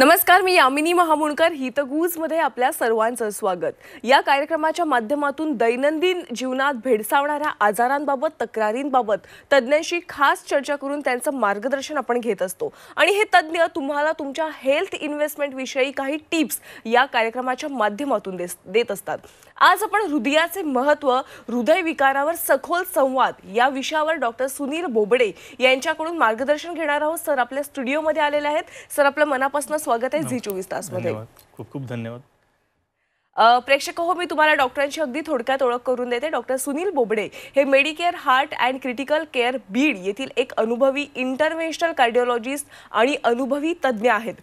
नमस्कार, मी यामिनी महामुणकर. हितगुजमध्ये आपल्या सर्वांचं स्वागत. या कार्यक्रमाच्या माध्यमातून दैनंदिन जीवनात भेडसावणाऱ्या आजारांबाबत, तक्रारींबाबत तज्ञांशी खास चर्चा करून त्यांचं मार्गदर्शन आपण घेत असतो. आणि हे तज्ञ तुम्हाला तुमच्या हेल्थ इन्व्हेस्टमेंट विषयी काही टिप्स या कार्यक्रमाच्या माध्यमातून देत असतात. आज आपण हृदयाचे महत्त्व, हृदयविकारावर सखोल संवाद या विषयावर डॉक्टर सुनील बोबडे यांच्याकडून मार्गदर्शन घेणार आहोत. सर आपल्या स्टुडिओमध्ये आलेले आहेत. सर आपलं मनापासून स्वागत आहे झी24 तास मध्ये. खूप खूप धन्यवाद. प्रेक्षक हो, मी तुम्हाला डॉक्टरांची अगदी थोडक्यात ओळख करून देते. डॉक्टर सुनील बोबडे हे Medicare heart and critical care Beed येथील एक अनुभवी इंटरव्हेन्शनल कार्डिओलॉजिस्ट आणि अनुभवी तज्ञ आहेत.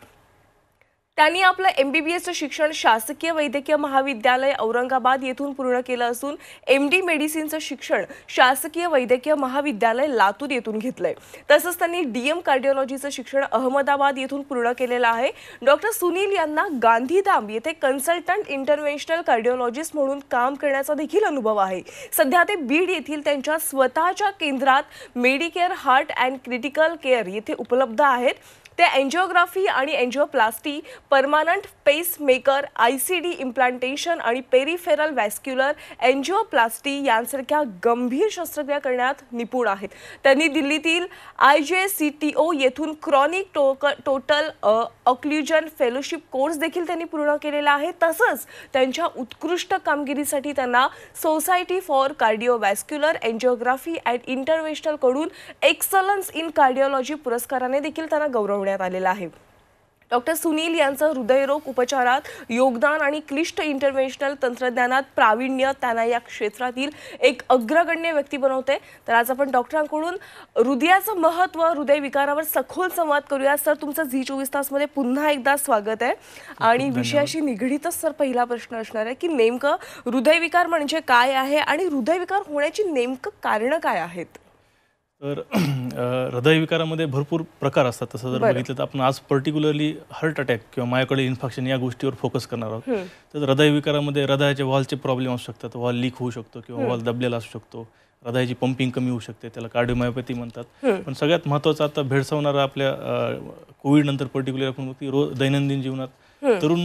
त्यांनी आपलं MBBSचं शिक्षण शासकीय वैद्यकीय महाविद्यालय औरंगाबाद येथून पूर्ण केलं असून MD मेडिसिनचं शिक्षण शासकीय वैद्यकीय महाविद्यालय लातूर येथून घेतलंय. तसंच त्यांनी DM कार्डिओलॉजीचं शिक्षण अहमदाबाद येथून पूर्ण केलेलं आहे. डॉक्टर सुनील यांना गांधीधाम येथे कन्सल्टंट इंटरव्हेन्शनल कार्डिओलॉजिस्ट म्हणून काम करण्याचा देखील अनुभव आहे. सध्या ते बीड येथील त्यांच्या स्वतःच्या केंद्रात Medicare heart and critical care येथे उपलब्ध आहेत. ते एंजिओग्राफी आणि एंजिओप्लास्टी, परमानंट पेसमेकर, ICD इम्प्लांटेशन आणि पेरिफेरल व्हॅस्क्युलर एंजिओप्लास्टी यांसारख्या गंभीर शस्त्रक्रिया करण्यात निपुण आहेत. त्यांनी दिल्लीतील IJCTO येथून क्रॉनिक टोटल ऑक्ल्युजन फेलोशिप कोर्स देखील त्यांनी पूर्ण केलेला आहे. तसंच त्यांच्या उत्कृष्ट कामगिरीसाठी त्यांना सोसायटी फॉर कार्डिओव्हॅस्क्युलर एंजिओग्राफी अँड इंटरव्हेन्शनल कडून एक्सलन्स इन कार्डिओलॉजी पुरस्काराने देखील त्यांना गौरवण्यात आलेला आहे. डॉक्टर सुनील यांचं हृदयरोग उपचारात योगदान आणि क्लिष्ट इंटरव्हेन्शनल तंत्रज्ञानात प्रावीण्य त्यांना या क्षेत्रातील एक अग्रगण्य व्यक्ती बनवते. तर आज आपण डॉक्टरांकडून हृदयाचं महत्त्व, हृदयविकारावर सखोल संवाद करूया. सर तुमचं झी24 तासमध्ये पुन्हा एकदा स्वागत आहे. आणि विषयाशी निगडीतच सर पहिला प्रश्न असणार आहे की नेमकं हृदयविकार म्हणजे काय आहे आणि हृदयविकार होण्याची नेमकं कारणं काय आहेत? तर हृदयविकारामध्ये भरपूर प्रकार असतात. तसं जर बघितलं तर आपण आज पर्टिक्युलरली हार्ट अटॅक किंवा मायोकार्डियल इन्फेक्शन या गोष्टीवर फोकस करणार आहोत. तर हृदयविकारामध्ये हृदयाच्या वॉलचे प्रॉब्लेम असू शकतात. वॉल लीक होऊ शकतो किंवा वॉल दबलेला असू शकतो. हृदयाची पंपिंग कमी होऊ शकते, त्याला कार्डिओमायोपॅथी म्हणतात. पण सगळ्यात महत्त्वाचं आता भेडसावणारा आपल्या कोविड नंतर पर्टिक्युलर आपण दैनंदिन जीवनात तरुण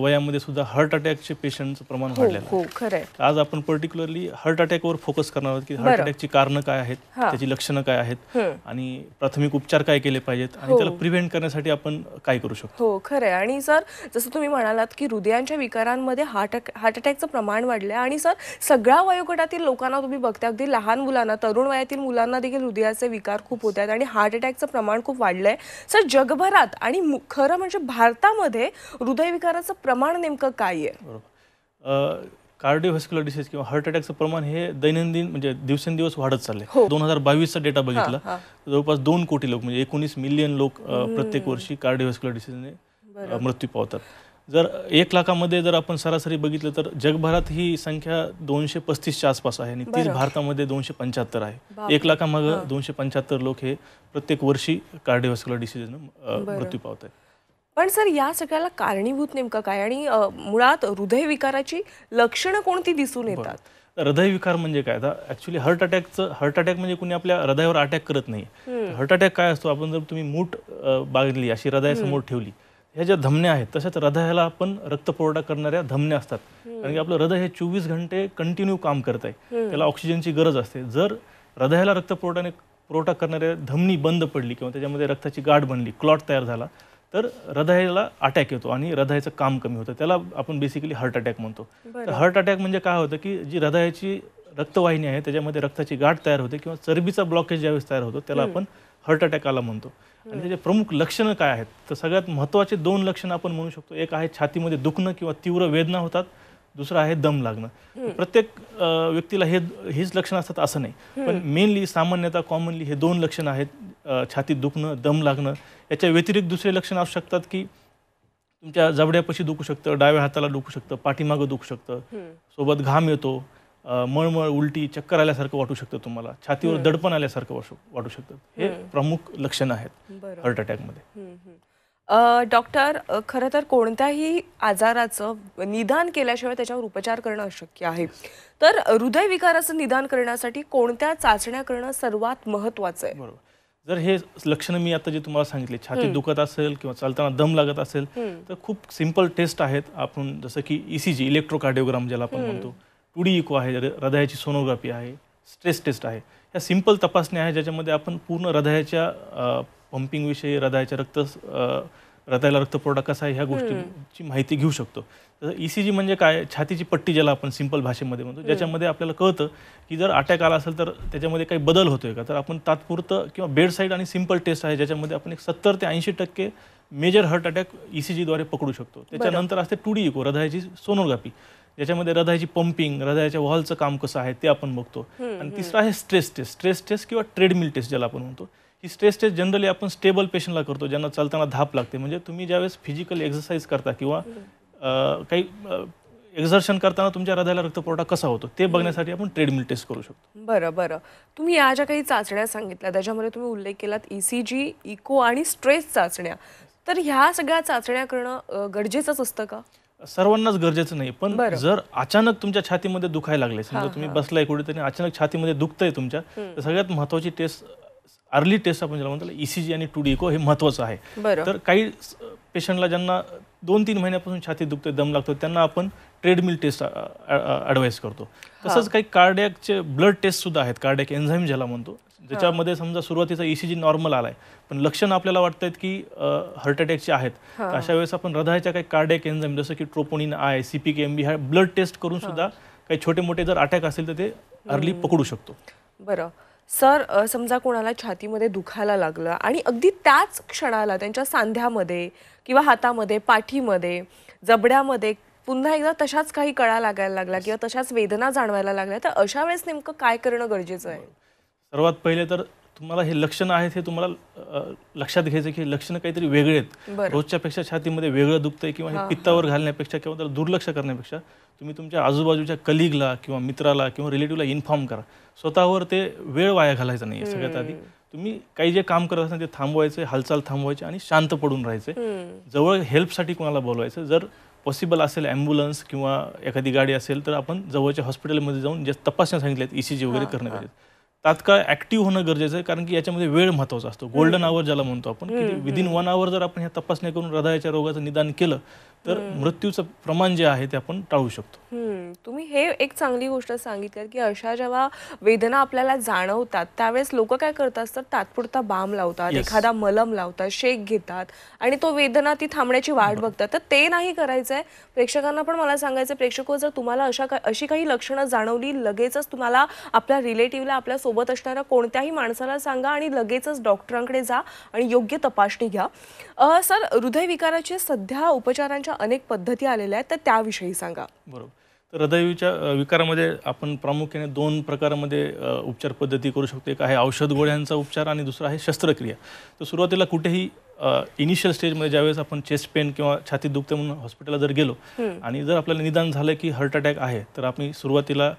वयामध्ये सुद्धा हार्ट अटॅकचे पेशंटचं प्रमाण वाढलेलं आहे. आज आपण पर्टिक्युलरली हार्ट अटॅकवर फोकस करणार आहोत की हार्ट अटॅकची कारणं काय आहेत, त्याची लक्षणं काय आहेत आणि प्राथमिक उपचार काय केले पाहिजेत आणि त्याला प्रिव्हेंट करण्यासाठी आपण काय करू शकतो. हो खरं आहे. आणि सर जसं तुम्ही म्हणालात की हृदयांच्या विकारांमध्ये हार्ट अटॅकचं प्रमाण वाढलं आहे आणि सर सगळ्या वयोगटातील लोकांना तुम्ही बघता, अगदी लहान मुलांना, तरुण वयातील मुलांना देखील हृदयाचे विकार खूप होत आहेत आणि हार्ट अटॅकचं प्रमाण खूप वाढलं आहे. सर जगभरात आणि खरं म्हणजे भारतामध्ये हृदयविकाराचं प्रमाण नेमकं काय आहे? बरोबर. कार्डिओव्हॅस्क्युलर डिसीज किंवा हार्ट अटॅकचं प्रमाण हे दैनंदिन म्हणजे दिवसेंदिवस वाढत चाललंय. 2022चा डेटा बघितला जवळपास 2 कोटी लोक म्हणजे 19 मिलियन लोक प्रत्येक वर्षी कार्डिओव्हॅस्क्युलर डिसीजने मृत्यू पावतात. जर 1 लाखामध्ये जर आपण सरासरी बघितलं तर जगभरात ही संख्या 235च्या आसपास आहे आणि तीच भारतामध्ये 275 आहे. 1 लाखामागे 275 लोक हे प्रत्येक वर्षी कार्डिओव्हॅस्क्युलर डिसीजने मृत्यू पावत आहेत. पण सर या सगळ्याला कारणीभूत नेमकं काय आणि मुळात हृदयविकाराची लक्षणं कोणती दिसून येतात? हृदयविकार म्हणजे काय? आता ऍक्च्युली हार्ट अटॅक म्हणजे कोणी आपल्या हृदयावर अटॅक करत नाही. हार्ट अटॅक काय असतो? आपण जर तुम्ही मूठ बांधली अशी हृदयासमोर ठेवली, ह्या ज्या धमन्या आहेत तशाच हृदयाला आपण रक्तपुरवठा करणाऱ्या धमन्या असतात. कारण की आपलं हृदय हे 24 घंटे कंटिन्यू काम करत आहे, त्याला ऑक्सिजनची गरज असते. जर हृदयाला रक्तपुरवठा करणाऱ्या धमनी बंद पडली किंवा त्याच्यामध्ये रक्ताची गाठ बनली, क्लॉट तयार झाला तर हृदयाला अटॅक येतो आणि हृदयाचं काम कमी होतं. त्याला आपण बेसिकली हार्ट अटॅक म्हणतो. तर हार्ट अटॅक म्हणजे काय होतं की जी हृदयाची रक्तवाहिनी आहे त्याच्यामध्ये रक्ताची गाठ तयार होते किंवा चरबीचा ब्लॉकेज ज्यावेळेस तयार होतो त्याला आपण हार्ट अटॅक आला म्हणतो. आणि त्याचे प्रमुख लक्षणं काय आहेत? तर सगळ्यात महत्त्वाचे 2 लक्षणं आपण म्हणू शकतो. एक आहे छातीमध्ये दुखणं किंवा तीव्र वेदना होतात, दुसरं आहे दम लागणं. प्रत्येक व्यक्तीला हीच लक्षणं असतात असं नाही, पण मेनली सामान्यतः कॉमनली हे 2 लक्षणं आहेत, छातीत दुखणं, दम लागणं. याच्या व्यतिरिक्त दुसरे लक्षण असू शकतात की तुमच्या जबड्यापाशी दुखू शकतं, डाव्या हाताला दुखू शकतं, पाठीमागं दुखू शकतं, सोबत घाम येतो, मळमळ, उलटी, चक्कर आल्यासारखं वाटू शकतं, तुम्हाला छातीवर दडपण आल्यासारखं वाटू शकतं. हे प्रमुख लक्षणं आहेत हार्ट अटॅकमध्ये. डॉक्टर खरं तर कोणत्याही आजाराचं निदान केल्याशिवाय त्याच्यावर उपचार करणं अशक्य आहे. तर हृदयविकाराचं निदान करण्यासाठी कोणत्या चाचण्या करणं सर्वात महत्त्वाचं आहे? बरोबर. जर हे लक्षणं मी आता जे तुम्हाला सांगितले, छातीत दुखत असेल किंवा चालताना दम लागत असेल, तर खूप सिंपल टेस्ट आहेत. आपण जसं की ECG इलेक्ट्रोकार्डिओग्राम ज्याला आपण म्हणतो, 2D इको आहे, हृदयाची सोनोग्राफी आहे, स्ट्रेस टेस्ट आहे. ह्या सिंपल तपासण्या आहेत ज्याच्यामध्ये आपण पूर्ण हृदयाच्या पंपिंगविषयी, हृदयाला रक्तपुरवठा कसा आहे ह्या गोष्टींची माहिती घेऊ शकतो. तर ECG म्हणजे काय, छातीची पट्टी ज्याला आपण सिंपल भाषेमध्ये म्हणतो, ज्याच्यामध्ये आपल्याला कळतं की जर अटॅक आला असेल तर त्याच्यामध्ये काही बदल होतोय का. तर आपण तात्पुरतं किंवा बेड साईड आणि सिंपल टेस्ट आहे ज्याच्यामध्ये आपण एक 70 ते 80% मेजर हार्ट अटॅक ECG द्वारे पकडू शकतो. त्याच्यानंतर असते 2D इको, हृदयाची सोनोग्राफी, ज्याच्यामध्ये हृदयाची पंपिंग, हृदयाच्या वॉलचं काम कसं आहे ते आपण बघतो. आणि तिसरं आहे स्ट्रेस टेस्ट किंवा ट्रेडमिल टेस्ट ज्याला आपण म्हणतो. ही स्ट्रेस टेस्ट जनरली आपण स्टेबल पेशंटला करतो, ज्यांना चालताना धाप लागते. म्हणजे तुम्ही ज्यावेळेस फिजिकल एक्सरसाइज करता किंवा काही एक्झर्शन करताना तुमच्या हृदयाला रक्तपुरवठा कसा होतो ते बघण्यासाठी आपण ट्रेडमिल टेस्ट करू शकतो. बरं. तुम्ही या ज्या काही चाचण्या सांगितल्या त्याच्यामध्ये तुम्ही उल्लेख केलात ECG, इको आणि स्ट्रेस चाचण्या. तर ह्या सगळ्या चाचण्या करणं गरजेचंच असतं का? सर्वांनाच गरजेचं नाही, पण जर अचानक तुमच्या छातीमध्ये दुखायला लागले, समजा तुम्ही बसलाय कुठेतरी अचानक छातीमध्ये दुखतंय तुमच्या, तर सगळ्यात महत्त्वाची टेस्ट, अर्ली टेस्ट आपण ज्याला म्हणतो ECG आणि 2D इको, हे महत्त्वाचं आहे. तर काही पेशंटला ज्यांना 2-3 महिन्यापासून छाती दुखते, दम लागतो, त्यांना आपण ट्रेडमिल टेस्ट ॲडवाईस करतो. तसंच काही कार्डियकचे ब्लड टेस्ट सुद्धा आहेत, कार्डियक एन्झाईम ज्याला म्हणतो, ज्याच्यामध्ये समजा सुरुवातीचा ECG नॉर्मल आलाय पण लक्षणं आपल्याला वाटतात की हार्ट अटॅकचे आहेत, तर अशा वेळेस आपण हृदयाच्या काही कार्डियक एन्झाईम जसं की ट्रोपोनिन I, CPKMB ह्या ब्लड टेस्ट करून सुद्धा काही छोटे मोठे जर अटॅक असेल तर ते अर्ली पकडू शकतो. बरं सर, समजा कोणाला छातीमध्ये दुखायला लागलं आणि अगदी त्याच क्षणाला त्यांच्या सांध्यामध्ये किंवा हातामध्ये, पाठीमध्ये, जबड्यामध्ये पुन्हा एकदा तशाच काही कळा लागायला लागल्या किंवा तशाच वेदना जाणवायला लागल्या, तर अशा वेळेस नेमकं काय करणं गरजेचं आहे? सर्वात पहिले तर तुम्हाला हे लक्षणं आहेत हे तुम्हाला लक्षात घ्यायचं की हे लक्षणं काहीतरी वेगळे आहेत. रोजच्या पेक्षा छातीमध्ये वेगळं दुखतंय किंवा हे पित्तावर घालण्यापेक्षा किंवा त्याला दुर्लक्ष करण्यापेक्षा तुम्ही तुमच्या आजूबाजूच्या कलिगला किंवा मित्राला किंवा रिलेटिव्हला इन्फॉर्म करा. स्वतःवर ते वेळ वाया घालायचा नाही. सगळ्यात आधी तुम्ही काही जे काम करत असाल ते थांबवायचे, हालचाल थांबवायची आणि शांत पडून राहायचे. जवळ हेल्पसाठी कोणाला बोलवायचं, जर पॉसिबल असेल ॲम्ब्युलन्स किंवा एखादी गाडी असेल तर आपण जवळच्या हॉस्पिटलमध्ये जाऊन जे तपासण्या सांगितल्यात ECG वगैरे करणं गरजेचं. तात्काळ ॲक्टिव्ह होणं गरजेचं आहे, कारण की याच्यामध्ये वेळ महत्त्वाचा असतो. गोल्डन आवर ज्याला म्हणतो आपण, की विदिन 1 आवर जर आपण ह्या तपासण्या करून हृदयाच्या रोगाचं निदान केलं तर मृत्यूचं प्रमाण जे आहे ते आपण टाळू शकतो. तुम्ही हे एक चांगली गोष्ट सांगितली की अशा जेव्हा वेदना आपल्याला जाणवतात त्यावेळेस लोक काय करतात तर तात्पुरता बाम लावतात, एखादा मलम लावतात, शेक घेतात आणि तो वेदना ती थांबण्याची वाट बघतात. तर ते नाही करायचंय. प्रेक्षकांना पण मला सांगायचं, प्रेक्षक जर तुम्हाला अशी काही लक्षणं जाणवली, लगेचच तुम्हाला आपल्या रिलेटिव्हला, आपल्या सोबत असणाऱ्या कोणत्याही माणसाला सांगा आणि लगेचच डॉक्टरांकडे जा आणि योग्य तपासणी घ्या. सर, हृदयविकाराच्या सध्या उपचारांच्या अनेक पद्धती आलेल्या आहेत, तर त्याविषयी सांगा. बरोबर. तर हृदयविच्या विकारामध्ये आपण प्रामुख्याने 2 प्रकारामध्ये उपचार पद्धती करू शकतो. एक आहे औषध गोळ्यांचा उपचार आणि दुसरा आहे शस्त्रक्रिया. तर सुरुवातीला कुठेही इनिशियल स्टेजमध्ये ज्यावेळेस आपण चेस्ट पेन किंवा छातीत दुखते म्हणून हॉस्पिटलला जर गेलो आणि जर आपल्याला निदान झालं की हार्ट अटॅक आहे, तर आपण सुरुवातीला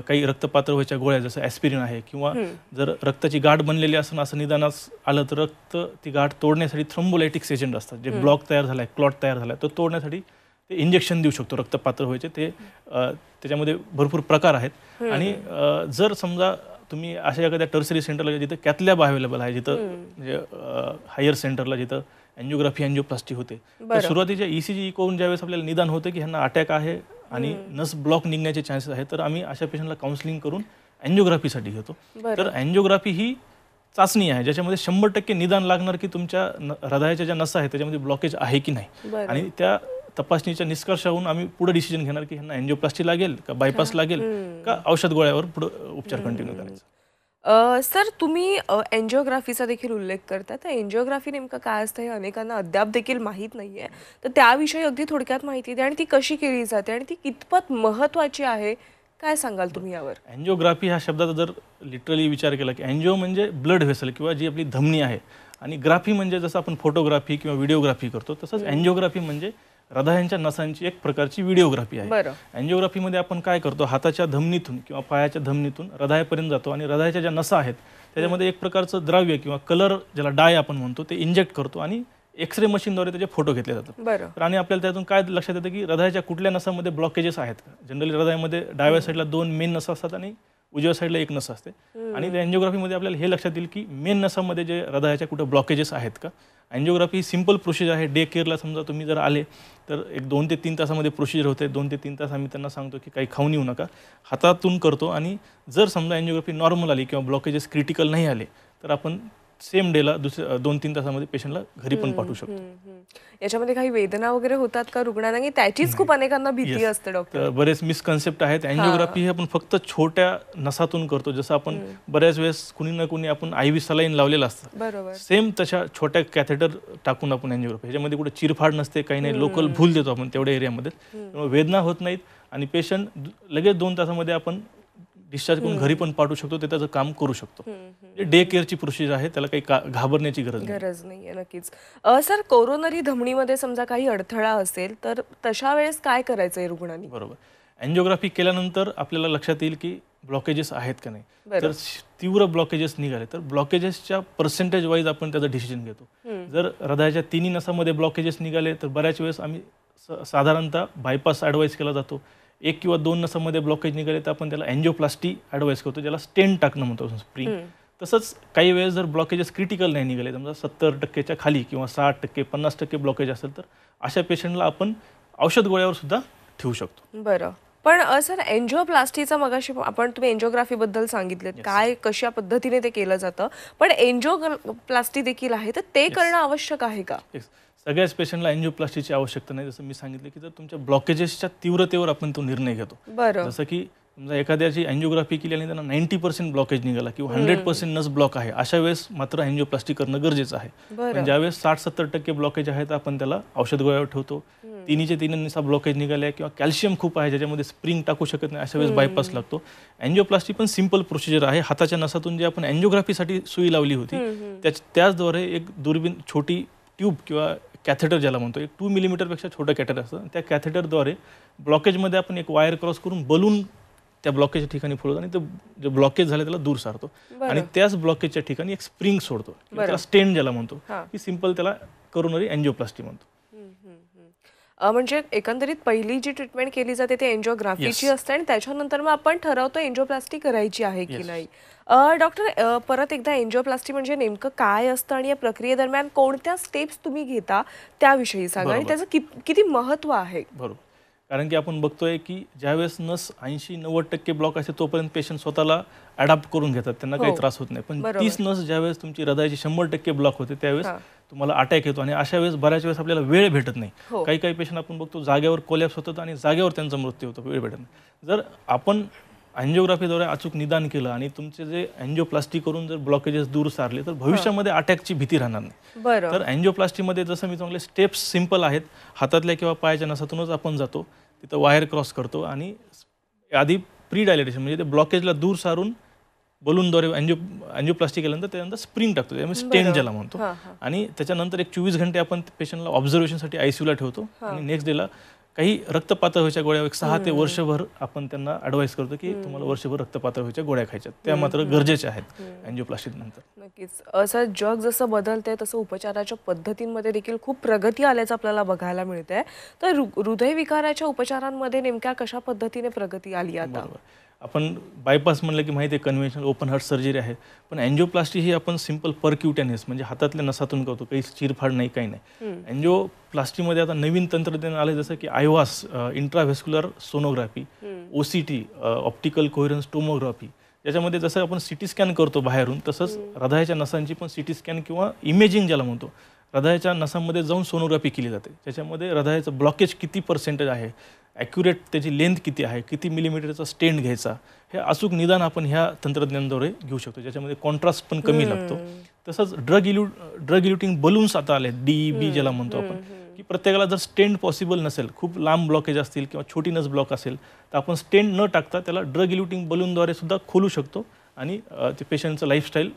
काही रक्तपातळ व्हायच्या गोळ्या जसं ॲस्पिरिन आहे किंवा जर रक्ताची गाठ बनलेली असेल असं निदानास आलं तर ती गाठ तोडण्यासाठी थ्रोम्बोलायटिक्स एजंट असतात, जे ब्लॉक तयार झाला आहे, क्लॉट तयार झाला आहे, तो तोडण्यासाठी ते इंजेक्शन देऊ शकतो रक्तपातळ व्हायचे. ते त्याच्यामध्ये भरपूर प्रकार आहेत. आणि जर समजा तुम्ही अशा एखाद्या टर्सरी सेंटरला जिथं कॅथलॅब अवेलेबल आहे, जिथं म्हणजे हायर सेंटरला जिथं अँजिओग्राफी, अँजिओप्लास्टी होते, तर सुरुवातीच्या ECG करून ज्यावेळेस आपल्याला निदान होतं की ह्यांना अटॅक आहे आणि नस ब्लॉक निघण्याचे चान्सेस आहेत, तर आम्ही अशा पेशंटला काउन्सिलिंग करून अँजिओग्राफीसाठी घेतो. तर अँजिओग्राफी ही चाचणी आहे ज्याच्यामध्ये 100% निदान लागणार की तुमच्या हृदयाच्या ज्या नसा आहेत त्याच्यामध्ये ब्लॉकेज आहे की नाही. आणि त्या तपासणीच्या निष्कर्षाहून आम्ही पुढे डिसिजन घेणार की ह्यांना अँजिओप्लास्टी लागेल का, बायपास लागेल का, औषध गोळ्यावर पुढे उपचार कंटिन्यू करायचा. सर, तुम्ही एन्जिओग्राफीचा देखील उल्लेख करता. तर एन्जिओग्राफी नेमकं काय असतं हे अनेकांना अद्याप देखील माहीत नाहीये. तर त्याविषयी अगदी थोडक्यात माहिती द्या आणि ती कशी केली जाते आणि ती कितपत महत्त्वाची आहे, काय सांगाल तुम्ही यावर? अँजिओग्राफी ह्या शब्दाचा जर लिटरली विचार केला की अँजिओ म्हणजे ब्लड व्हेसल किंवा जी आपली धमनी आहे, आणि ग्राफी म्हणजे जसं आपण फोटोग्राफी किंवा व्हिडिओग्राफी करतो तसंच अँजिओग्राफी म्हणजे हृदयांच्या नसांची एक प्रकारची व्हिडिओग्राफी आहे. अँजिओग्राफीमध्ये आपण काय करतो, हाताच्या धमनीतून किंवा पायाच्या धमनीतून हृदयापर्यंत जातो आणि हृदयाच्या ज्या नसा आहेत त्याच्यामध्ये एक प्रकारचं द्रव्य किंवा कलर ज्याला डाय आपण म्हणतो ते इंजेक्ट करतो आणि एक्सरे मशीनद्वारे त्याचे फोटो घेतले जातात. आणि आपल्याला त्यातून काय लक्षात येतं की हृदयाच्या कुठल्या नसामध्ये ब्लॉकेजेस आहेत का. जनरली हृदयामध्ये डाव्या साईडला 2 मेन नसा असतात आणि उजव्या साईडला एक नस असते आणि त्या अँजिओग्राफीमध्ये आपल्याला हे लक्षात येईल की मेन नसामध्ये जे हृदयाच्या कुठं ब्लॉकेजेस आहेत का. अँजिओग्राफी ही सिंपल प्रोसिजर आहे. डे केअरला समजा तुम्ही जर आले तर एक 2 ते 3 तासामध्ये प्रोसिजर होते. 2 ते 3 तास आम्ही त्यांना सांगतो की काही खाऊन येऊ नका, हातातून करतो आणि जर समजा अँजिओग्राफी नॉर्मल आली किंवा ब्लॉकेजेस क्रिटिकल नाही आले तर आपण सेम डेला 2-3 तासामध्ये पेशंटला घरी पण पाठवू शकतो. याच्यामध्ये काही वेदना वगैरे होतात का रुग्णांना, की त्याचीच खूप अनेकांना भीती असते डॉक्टर? तर बरेच मिसकन्सेप्ट आहेत. अँजिओग्राफी ही आपण फक्त छोट्या नसातून करतो. जसं आपण बऱ्याच वेळेस कुणी ना कुणी आपण IV सलाईन लावलेलं असतं, बरोबर. सेम तशा छोट्या कॅथेटर टाकून आपण अँजिओग्राफी, ह्याच्यामध्ये कुठे चिरफाड नसते, काही नाही, लोकल भूल देतो आपण तेवढ्या एरियामध्ये, त्यामुळे वेदना होत नाहीत आणि पेशंट लगेच 2 तासामध्ये आपण डिस्चार्ज करून घरी पण पाठवू शकतो, ते त्याचं काम करू शकतो. डे केअरची प्रोसिजर आहे, त्याला काही घाबरण्याची गरज नाहीये. नक्कीच. सर, कोरोनरी धमनीमध्ये समजा काही अडथळा असेल तर तशा वेळेस काय करायचंय रुग्णांनी? बरोबर. अँजिओग्राफी केल्यानंतर आपल्याला लक्षात येईल की ब्लॉकेजेस आहेत का नाही. तर तीव्र ब्लॉकेजेस निघाले तर ब्लॉकेजेसच्या पर्सेंटेज वाईज आपण त्याचं डिसिजन घेतो. जर हृदयाच्या तिन्ही नसामध्ये ब्लॉकेजेस निघाले तर बऱ्याच वेळेस आम्ही साधारणतः बायपास ॲडवाईस केला जातो. 1 किंवा 2 नसामध्ये ब्लॉकेज निघाले तर आपण त्याला अँजिओप्लास्टी ॲडवाईस करतो, ज्याला स्टेंट टाकणं म्हणतो स्प्रिंग. तसंच काही वेळेस जर ब्लॉकेजेस क्रिटिकल नाही निघाले, समजा 70% खाली किंवा 60%, 50% ब्लॉकेज असेल तर अशा पेशंटला आपण औषध गोळ्यावर सुद्धा ठेवू शकतो. बरं. पण सर, एन्जिओप्लास्टीचा मगाशी तुम्ही एन्जिओग्राफी बद्दल सांगितलं, काय कशा पद्धतीने ते केलं जातं, पण एन्जिओप्लास्टी देखील आहे तर ते करणं आवश्यक आहे का? सगळ्याच पेशंटला अँजिओप्लास्टीची आवश्यकता नाही. जसं मी सांगितलं की जर तुमच्या ब्लॉकेजेसच्या तीव्रतेवर आपण तो निर्णय घेतो. जसं की समजा एखाद्याची अँजिओग्राफी केली आणि त्यांना 90% ब्लॉकेज निघाला किंवा 100% नस ब्लॉक आहे, अशा वेळेस मात्र अँजिओप्लास्टी करणं गरजेचं आहे. पण ज्यावेळेस 60-70% ब्लॉकेज आहे तर आपण त्याला औषध गोळ्यावर ठेवतो. तिन्हीचे तीन नसा ब्लॉकेज निघाल्या किंवा कॅल्शियम खूप आहे ज्याच्यामध्ये स्प्रिंग टाकू शकत नाही, अशा वेळेस बायपास लागतो. अँजिओप्लास्टी पण सिंपल प्रोसिजर आहे. हाताच्या नसातून जे आपण अँजिओग्राफीसाठी सुई लावली होती त्याचद्वारे एक दुर्बीण, छोटी ट्यूब किंवा कॅथेटर ज्याला म्हणतो, एक 2 मिलीमीटरपेक्षा छोटं कॅथेटर असतं. त्या कॅथेटरद्वारे ब्लॉकेजमध्ये आपण एक वायर क्रॉस करून बलून त्या ब्लॉकेजच्या ठिकाणी फोडतो आणि तो जे ब्लॉकेज झाले त्याला दूर सारतो आणि त्याच ब्लॉकेजच्या ठिकाणी एक स्प्रिंग सोडतो, त्याला स्टेंट ज्याला म्हणतो. ही सिंपल त्याला कोरोनरी अँजिओप्लास्टी म्हणतो. म्हणजे एकंदरीत पहिली जी ट्रीटमेंट केली जाते ती एन्जिओग्राफीची असते आणि त्याच्यानंतर मग आपण ठरवतो एन्जिओप्लास्टी करायची आहे की नाही. डॉक्टर, परत एकदा एन्जिओप्लास्टी म्हणजे नेमकं काय असतं आणि या प्रक्रियेदरम्यान कोणत्या स्टेप्स तुम्ही घेता त्याविषयी सांगा आणि त्याचं किती महत्त्व आहे? बरोबर. कारण की आपण बघतोय की ज्यावेळेस नस 80-90% ब्लॉक असते तोपर्यंत पेशंट स्वतःला अडॅप्ट करून घेतात, त्यांना काही त्रास होत नाही. पण 30 नस ज्यावेळेस तुमची हृदयाची 100% ब्लॉक होते त्यावेळेस तुम्हाला अटॅक येतो आणि अशा वेळेस बऱ्याच वेळेस आपल्याला वेळ भेटत नाही. काही पेशंट आपण बघतो जागेवर कोलॅप्स होतात आणि जागेवर त्यांचा मृत्यू होतो, वेळ भेटत नाही. जर आपण अँजिओग्राफीद्वारे अचूक निदान केलं आणि तुमचे जे अँजिओप्लास्टी करून जर ब्लॉकेजेस दूर सारले तर भविष्यामध्ये अटॅकची भीती राहणार नाही. तर अँजिओप्लास्टीमध्ये जसं मी सांगितलं स्टेप्स सिंपल आहेत. हातातल्या किंवा पायाच्या नसातूनच आपण जातो, तिथं वायर क्रॉस करतो आणि आधी प्री डायलेटेशन म्हणजे ते ब्लॉकेजला दूर सारून बलूनद्वारे अँजिओप्लास्टी केल्यानंतर त्यानंतर स्प्रिंग टाकतो, त्यामुळे स्टेंट ज्याला म्हणतो. आणि त्याच्यानंतर एक 24 घंटे आपण पेशंटला ऑब्झर्वेशनसाठी ICUला ठेवतो आणि नेक्स्ट डेला काही रक्तपातळ व्हायच्या गोळ्या 6 ते वर्षभर आपण त्यांना ॲडवाईस करतो की तुम्हाला वर्षभर रक्तपातळ व्हायच्या गोळ्या खायच्या, त्या मात्र गरजेच्या आहेत अँजिओप्लास्टी नंतर. नक्कीच. असं जग जसं बदलतंय तसं उपचाराच्या पद्धतींमध्ये देखील खूप प्रगती आल्याचं आपल्याला बघायला मिळतंय. तर हृदयविकाराच्या उपचारांमध्ये नेमक्या कशा पद्धतीने प्रगती आली आता? आपण बायपास म्हणलं की माहिती आहे कन्व्हेन्शनल ओपन हार्ट सर्जरी आहे, पण अँजिओप्लास्टी ही आपण सिंपल परक्युटेनियस म्हणजे हातातल्या नसातून करतो, काही चिरफाड नाही, काही नाही. अँजिओप्लास्टीमध्ये आता नवीन तंत्रज्ञान आले जसं की आयवास, इंट्राव्हेस्क्युलर सोनोग्राफी, OCT, ऑप्टिकल कोहेरन्स टोमोग्राफी, याच्यामध्ये जसं आपण CT स्कॅन करतो बाहेरून तसंच हृदयाच्या नसांची पण CT स्कॅन किंवा इमेजिंग ज्याला म्हणतो, हृदयाच्या नसांमध्ये जाऊन सोनोग्राफी केली जाते. त्याच्यामध्ये हृदयाचं ब्लॉकेज किती % आहे, ॲक्युरेट त्याची लेंथ किती आहे, किती मिलीमीटरचा स्टेंट घ्यायचा, हे अचूक निदान आपण ह्या तंत्रज्ञानाद्वारे घेऊ शकतो, ज्याच्यामध्ये कॉन्ट्रास्ट पण कमी लागतो. तसंच ड्रग इल्युटिंग बलून्स आता आले, DEB ज्याला म्हणतो आपण, की प्रत्येकाला जर स्टेंट पॉसिबल नसेल, खूप लांब ब्लॉकेज असतील किंवा छोटी नस ब्लॉक असेल तर आपण स्टेंट न टाकता त्याला ड्रग इल्युटिंग बलूनद्वारे सुद्धा खोलू शकतो आणि ते पेशंटचं लाईफस्टाईल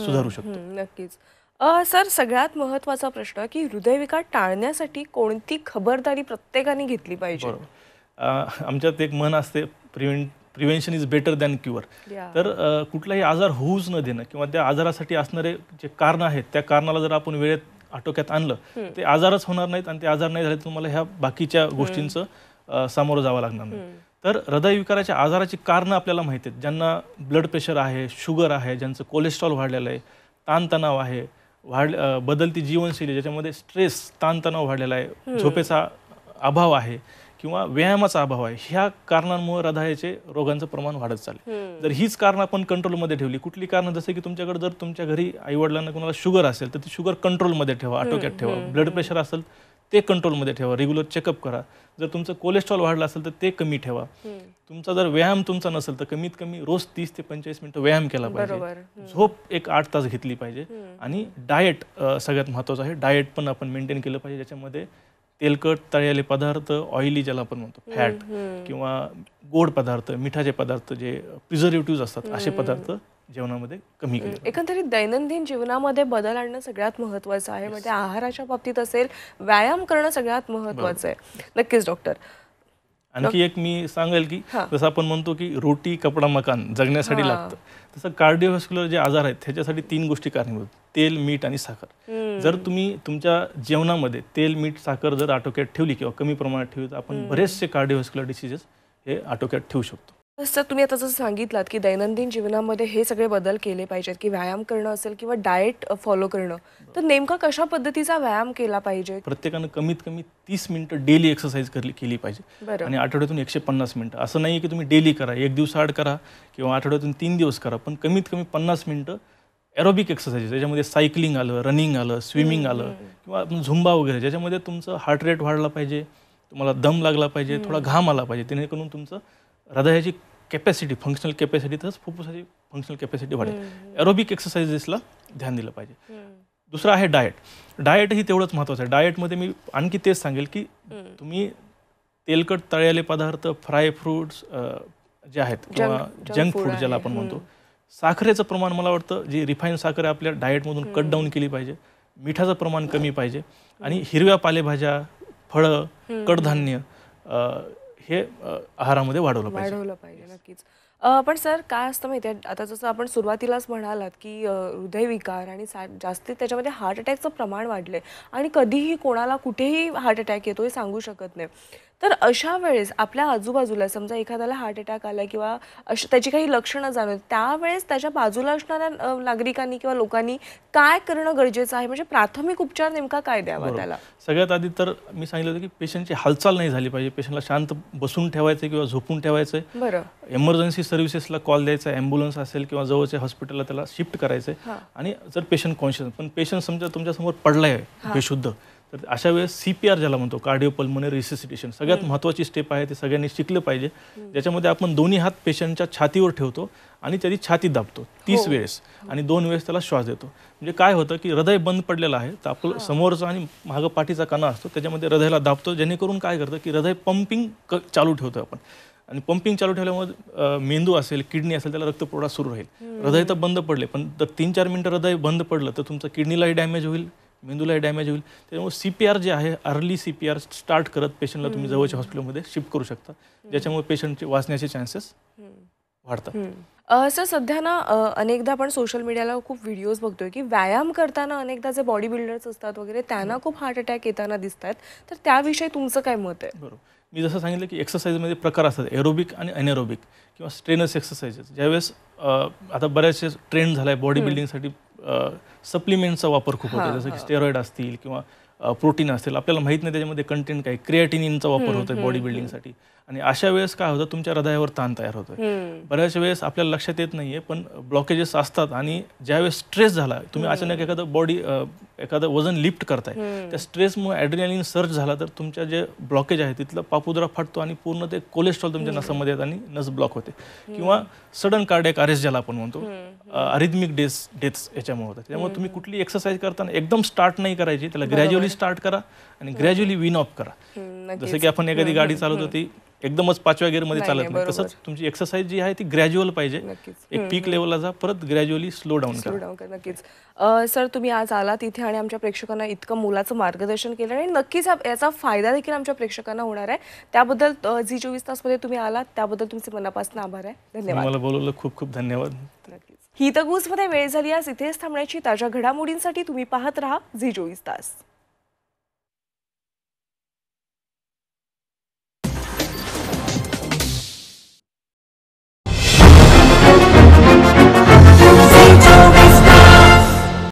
सुधारू शकतो. नक्कीच. सर, सगळ्यात महत्त्वाचा प्रश्न की हृदयविकार टाळण्यासाठी कोणती खबरदारी प्रत्येकाने घेतली पाहिजे? आमच्यात एक म्हण असते, prevention is better than cure. तर कुठलाही आजार होऊच न देणं किंवा त्या आजारासाठी असणारे जे कारण आहेत त्या कारणाला जर आपण वेळेत आटोक्यात आणलं ते आजारच होणार नाहीत आणि ते आजार नाही झाले तर तुम्हाला ह्या बाकीच्या गोष्टींचं सामोरं जावं लागणार नाही. तर हृदयविकाराच्या आजाराची कारणं आपल्याला माहिती आहेत. ज्यांना ब्लड प्रेशर आहे, शुगर आहे, ज्यांचं कोलेस्ट्रॉल वाढलेलं आहे, ताणतणाव आहे, बदलती जीवनशैली ज्याच्यामध्ये स्ट्रेस, ताणतणाव वाढलेला आहे, झोपेचा अभाव आहे किंवा व्यायामाचा अभाव आहे, ह्या कारणांमुळे हृदयाचे रोगांचं प्रमाण वाढत चालले. जर हीच कारणं आपण कंट्रोलमध्ये ठेवली, कुठली कारणं जसं की तुमच्याकडे जर तुमच्या घरी आईवडिलांना कोणाला शुगर असेल तर ती शुगर कंट्रोलमध्ये ठेवा, आटोक्यात ठेवा. ब्लड प्रेशर असेल ते कंट्रोलमध्ये ठेवा, रेग्युलर चेकअप करा. जर तुमचं कोलेस्ट्रॉल वाढलं असेल तर ते कमी ठेवा. तुमचा जर व्यायाम तुमचा नसेल तर कमीत कमी रोज 30 ते 45 मिनिटं व्यायाम केला पाहिजे. झोप एक 8 तास घेतली पाहिजे. आणि डाएट सगळ्यात महत्त्वाचं आहे. डाएट पण आपण मेंटेन केलं पाहिजे, ज्याच्यामध्ये तेलकट तळलेले पदार्थ, ऑइली ज्याला आपण म्हणतो फॅट, किंवा गोड पदार्थ, मिठाचे पदार्थ जे प्रिझर्वेटिव्ह असतात असे पदार्थ जेवणामध्ये कमी केले. एकंदरीत दैनंदिन जीवनामध्ये बदल आणणं सगळ्यात महत्त्वाचं आहे. म्हणजे आहाराच्या बाबतीत असेल, व्यायाम करणं सगळ्यात महत्त्वाचं आहे. नक्कीच डॉक्टर. आणखी एक मी सांगेल की जसं आपण म्हणतो की रोटी कपडा मकान जगण्यासाठी लागतं, तसं कार्डिओव्हास्क्युलर जे आजार आहेत त्याच्यासाठी 3 गोष्टी कारणीभूत: तेल, मीठ आणि साखर. जर तुम्ही तुमच्या जेवणामध्ये तेल, मीठ, साखर जर आटोक्यात ठेवली किंवा कमी प्रमाणात ठेवली तर आपण बरेचसे कार्डिओव्हास्क्युलर डिसीजेस हे आटोक्यात ठेवू शकतो. सर, तुम्ही आता जसं सांगितलात की दैनंदिन जीवनामध्ये हे सगळे बदल केले पाहिजेत, की व्यायाम करणं असेल किंवा डाएट फॉलो करणं, तर नेमका कशा पद्धतीचा व्यायाम केला पाहिजे? प्रत्येकानं कमीत कमी 30 मिनिटं डेली एक्सरसाइज केली पाहिजे. आणि आठवड्यातून 150 मिनिटं. असं नाही की तुम्ही डेली करा, एक दिवसाआड करा किंवा आठवड्यातून 3 दिवस करा, पण कमीत कमी 50 मिनिटं एरोबिक एक्सरसाइज, त्याच्यामध्ये सायकलिंग आलं, रनिंग आलं, स्विमिंग आलं किंवा झुंबा वगैरे, ज्याच्यामध्ये तुमचं हार्ट रेट वाढला पाहिजे, तुम्हाला दम लागला पाहिजे, थोडा घाम आला पाहिजे, जेणेकरून तुमचं हृदयाची कॅपॅसिटी, फंक्शनल कॅपॅसिटी तसंच फुफ्फुसाची फंक्शनल कॅपॅसिटी वाढेल. एरोबिक एक्सरसाइजेसला ध्यान दिलं पाहिजे. दुसरं आहे डाएट. डाएट ही तेवढंच महत्त्वाचं आहे. डाएटमध्ये मी आणखी तेच सांगेल की तुम्ही तेलकट तळलेले पदार्थ, फ्राय फ्रूट्स जे आहेत किंवा जंक फूड ज्याला आपण म्हणतो, साखरेचं प्रमाण मला वाटतं जी रिफाईन साखर आहे आपल्या डाएटमधून कट डाऊन केली पाहिजे. मिठाचं प्रमाण कमी पाहिजे. आणि हिरव्या पालेभाज्या, फळं, कडधान्य हे आहारामध्ये वाढवलं पाहिजे. नक्कीच. पण सर, काय असतं माहिती आहे, आता जसं आपण सुरुवातीलाच म्हणालात की हृदयविकार आणि जास्तीत त्याच्यामध्ये हार्ट अटॅकचं प्रमाण वाढले आणि कधीही कोणाला कुठेही हार्ट अटॅक येतो हे सांगू शकत नाही. तर अशा वेळेस आपल्या आजूबाजूला समजा एखाद्याला हार्ट अटॅक आला किंवा त्याची काही लक्षणं जाणवत, त्यावेळेस त्याच्या बाजूला असणाऱ्या नागरिकांनी किंवा लोकांनी काय करणं गरजेचं आहे? म्हणजे प्राथमिक उपचार नेमका काय द्यावा त्याला? सगळ्यात आधी तर मी सांगितलं होतं की पेशंटची हालचाल नाही झाली पाहिजे. पेशंटला शांत बसून ठेवायचं किंवा झोपून ठेवायचं. बरं. इमर्जन्सी सर्व्हिसेसला कॉल द्यायचा, ॲम्ब्युलन्स असेल किंवा जवळच्या हॉस्पिटलला त्याला शिफ्ट करायचं. आणि जर पेशंट कॉन्शियस, पण पेशंट समजा तुमच्यासमोर पडला आहे बेशुद्ध, तर अशा वेळेस CPR ज्याला म्हणतो, कार्डिओपल्मोनरी रिससिटेशन, सगळ्यात महत्त्वाची स्टेप आहे. ते सगळ्यांनी शिकलं पाहिजे. ज्याच्यामध्ये आपण दोन्ही हात पेशंटच्या छातीवर ठेवतो आणि त्याची छाती दाबतो 30 वेळेस आणि 2 वेळेस त्याला श्वास देतो. म्हणजे काय होतं की हृदय बंद पडलेलं आहे, तर आपलं समोरचा आणि मागं पाठीचा कणा असतो, त्याच्यामध्ये हृदयाला दाबतो, जेणेकरून काय करतं की हृदय पंपिंग चालू ठेवतो आपण. आणि पंपिंग चालू ठेवल्यामुळे मेंदू असेल, किडनी असेल, त्याला रक्तपुरवठा सुरू राहील. हृदय तर बंद पडले, पण जर 3-4 मिनिटं हृदय बंद पडलं तर तुमचं किडनीलाही डॅमेज होईल, मेंदूलाही डॅमेज होईल. त्यामुळे CPR जे आहे, अर्ली CPR स्टार्ट करत पेशंटला तुम्ही जवळच्या हॉस्पिटलमध्ये शिफ्ट करू शकता, ज्याच्यामुळे पेशंटचे वाचण्याचे चान्सेस वाढतात. सर, सध्या ना अनेकदा आपण सोशल मीडियाला खूप व्हिडिओज बघतोय की व्यायाम करताना अनेकदा जे बॉडी बिल्डर्स असतात वगैरे त्यांना खूप हार्ट अटॅक येताना दिसत आहेत, तर त्याविषयी तुमचं काय मत आहे? बरोबर. मी जसं सांगितलं की एक्सरसाइजमध्ये प्रकार असतात, एरोबिक आणि अनएरोबिक किंवा स्ट्रेनस एक्सरसाइजेस. ज्यावेळेस आता बऱ्याचशे ट्रेंड झाला आहे बॉडी बिल्डिंगसाठी, सप्लिमेंटचा वापर खूप होतो, जसं की स्टेरॉइड असतील किंवा प्रोटीन असतील. आपल्याला माहीत नाही त्याच्यामध्ये कंटेंट काय, क्रिएटिनिनचा वापर होतो बॉडी बिल्डिंगसाठी. आणि अशा वेळेस काय होतं, तुमच्या हृदयावर ताण तयार होतोय. बऱ्याच वेळेस आपल्याला लक्षात येत नाहीये, पण ब्लॉकेजेस असतात. आणि ज्यावेळेस स्ट्रेस झाला, तुम्ही अचानक एखादं वजन लिफ्ट करताय, त्या स्ट्रेसमुळे ॲड्रिनालिन सर्ज झाला तर तुमच्या जे ब्लॉकेज आहे तिथला पापुद्रा फाटतो आणि पूर्ण ते कोलेस्ट्रॉल तुमच्या नसामध्ये येतात आणि नस ब्लॉक होते. किंवा सडन कार्डियक अरेस्ट ज्याला आपण म्हणतो, अरिथमिक डेथ्स याच्यामुळे होतात. त्यामुळे तुम्ही कुठली एक्सरसाइज करताना एकदम स्टार्ट नाही करायची, त्याला ग्रॅज्युअली स्टार्ट करा आणि ग्रॅज्युअली विन ऑफ करा. जसं की आपण एखादी गाडी चालवत होती, एकदमच 5व्या गिअरमध्ये चालत नाही, तसंच तुमची एक्सरसाइज जी आहे ती ग्रॅज्युअल पाहिजे. एक पीक लेवलला जा, परत ग्रॅज्युअली स्लो डाऊन करा. नक्कीच. सर, तुम्ही आज आलात इथे आणि आमच्या प्रेक्षकांना इतकं मोलाचं मार्गदर्शन केलं आणि नक्कीच याचा फायदा देखील आमच्या प्रेक्षकांना होणार आहे. त्याबद्दल झी24 तासमध्ये तुम्ही आलात त्याबद्दल तुमचे मनापासून आभार आहे. धन्यवाद. मला बोलवलं खूप खूप धन्यवाद. नक्कीच. हितगुजमध्ये वेळ झाली. आज इथेच थांबण्याची. ताज्या घडामोडींसाठी तुम्ही पाहत राहा झी24 तास.